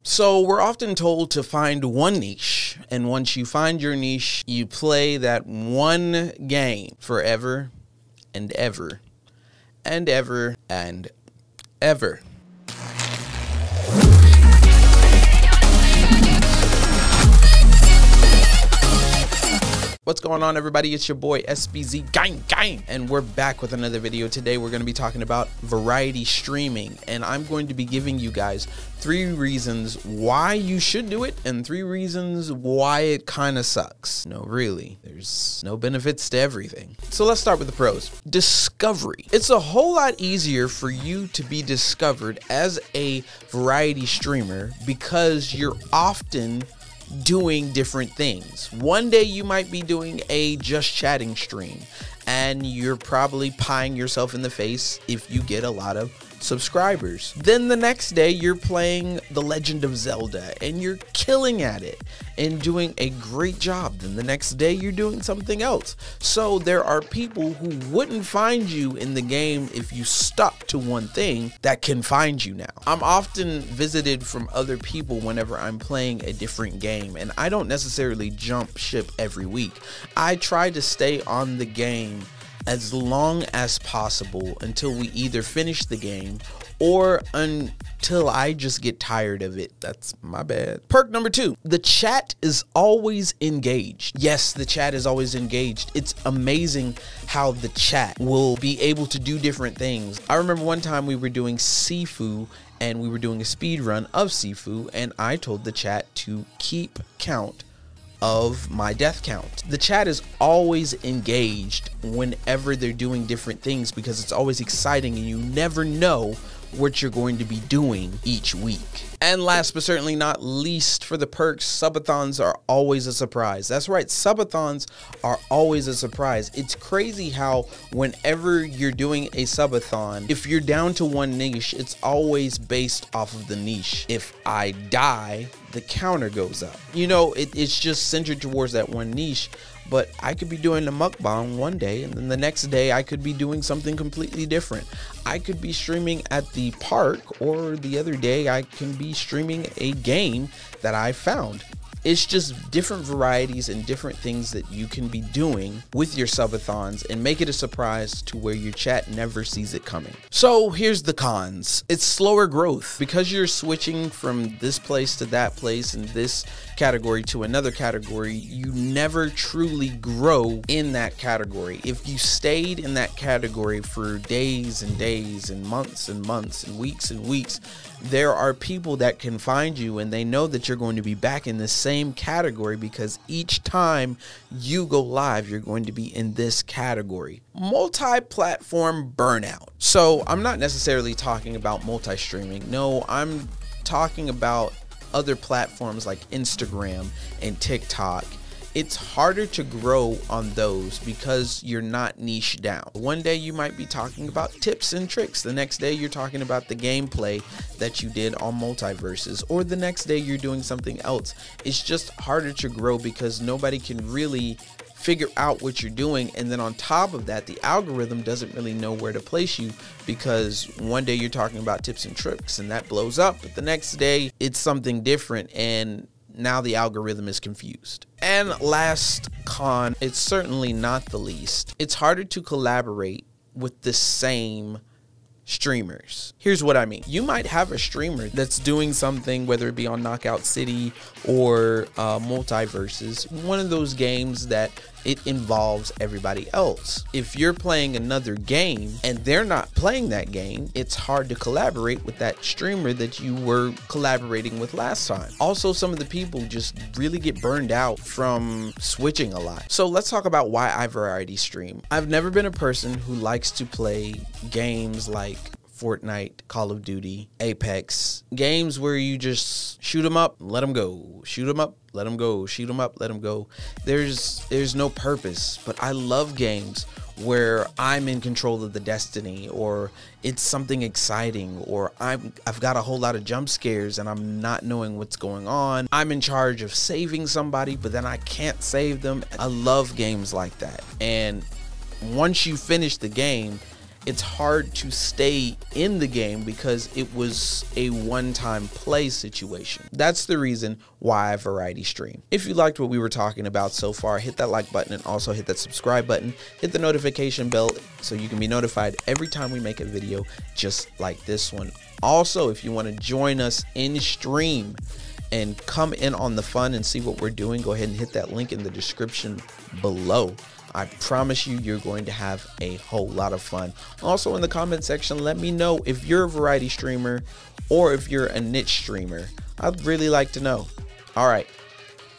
So we're often told to find one niche, and once you find your niche, you play that one game forever and ever and ever and ever. What's going on, everybody? It's your boy SBZ Gang, and we're back with another video. Today we're going to be talking about variety streaming, and I'm going to be giving you guys 3 reasons why you should do it and 3 reasons why it kind of sucks. No, really, there's no benefits to everything. So let's start with the pros. Discovery. It's a whole lot easier for you to be discovered as a variety streamer because you're often doing different things. One day you might be doing a just chatting stream and you're probably pieing yourself in the face if you get a lot of subscribers. Then the next day you're playing The Legend of Zelda and you're killing at it and doing a great job. Then the next day you're doing something else. So there are people who wouldn't find you in the game if you stuck to one thing that can find you now. I'm often visited from other people whenever I'm playing a different game, and I don't necessarily jump ship every week. I try to stay on the game as long as possible until we either finish the game or until I just get tired of it. That's my bad. Perk number 2, the chat is always engaged. Yes, the chat is always engaged. It's amazing how the chat will be able to do different things. I remember one time we were doing Sifu and we were doing a speed run of Sifu, and I told the chat to keep count of my death count. The chat is always engaged whenever they're doing different things because it's always exciting and you never know what you're going to be doing each week. And last but certainly not least, for the perks, subathons are always a surprise. That's right, subathons are always a surprise. It's crazy how whenever you're doing a subathon, if you're down to one niche, it's always based off of the niche. If I die, the counter goes up. You know, it's just centered towards that one niche. But I could be doing a mukbang one day, and then the next day I could be doing something completely different. I could be streaming at the park, or the other day I can be streaming a game that I found. It's just different varieties and different things that you can be doing with your subathons and make it a surprise to where your chat never sees it coming. So here's the cons. It's slower growth because you're switching from this place to that place and this category to another category. You never truly grow in that category. If you stayed in that category for days and days and months and weeks and weeks, there are people that can find you and they know that you're going to be back in the same category because each time you go live, you're going to be in this category. Multi-platform burnout. So I'm not necessarily talking about multi-streaming. No, I'm talking about other platforms like Instagram and TikTok. It's harder to grow on those because you're not niche down. One day you might be talking about tips and tricks. The next day you're talking about the gameplay that you did on Multiverses, or the next day you're doing something else. It's just harder to grow because nobody can really figure out what you're doing, and then on top of that, the algorithm doesn't really know where to place you because one day you're talking about tips and tricks and that blows up, but the next day it's something different and now the algorithm is confused. And last con, it's certainly not the least, it's harder to collaborate with the same streamers. Here's what I mean. You might have a streamer that's doing something, whether it be on Knockout City or Multiverses, one of those games that it involves everybody else. If you're playing another game and they're not playing that game, it's hard to collaborate with that streamer that you were collaborating with last time. Also, some of the people just really get burned out from switching a lot. So let's talk about why I variety stream. I've never been a person who likes to play games like Fortnite, Call of Duty, Apex, games where you just shoot them up, let them go, shoot them up, let them go, shoot them up, let them go. There's no purpose, but I love games where I'm in control of the destiny, or it's something exciting, or I've got a whole lot of jump scares and I'm not knowing what's going on. I'm in charge of saving somebody, but then I can't save them. I love games like that. And once you finish the game, it's hard to stay in the game because it was a one-time play situation. That's the reason why I variety stream. If you liked what we were talking about so far, hit that like button and also hit that subscribe button. Hit the notification bell so you can be notified every time we make a video just like this one. Also, if you want to join us in stream and come in on the fun and see what we're doing, go ahead and hit that link in the description below. I promise you, you're going to have a whole lot of fun. Also, in the comment section, let me know if you're a variety streamer or if you're a niche streamer. I'd really like to know. All right,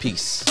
peace.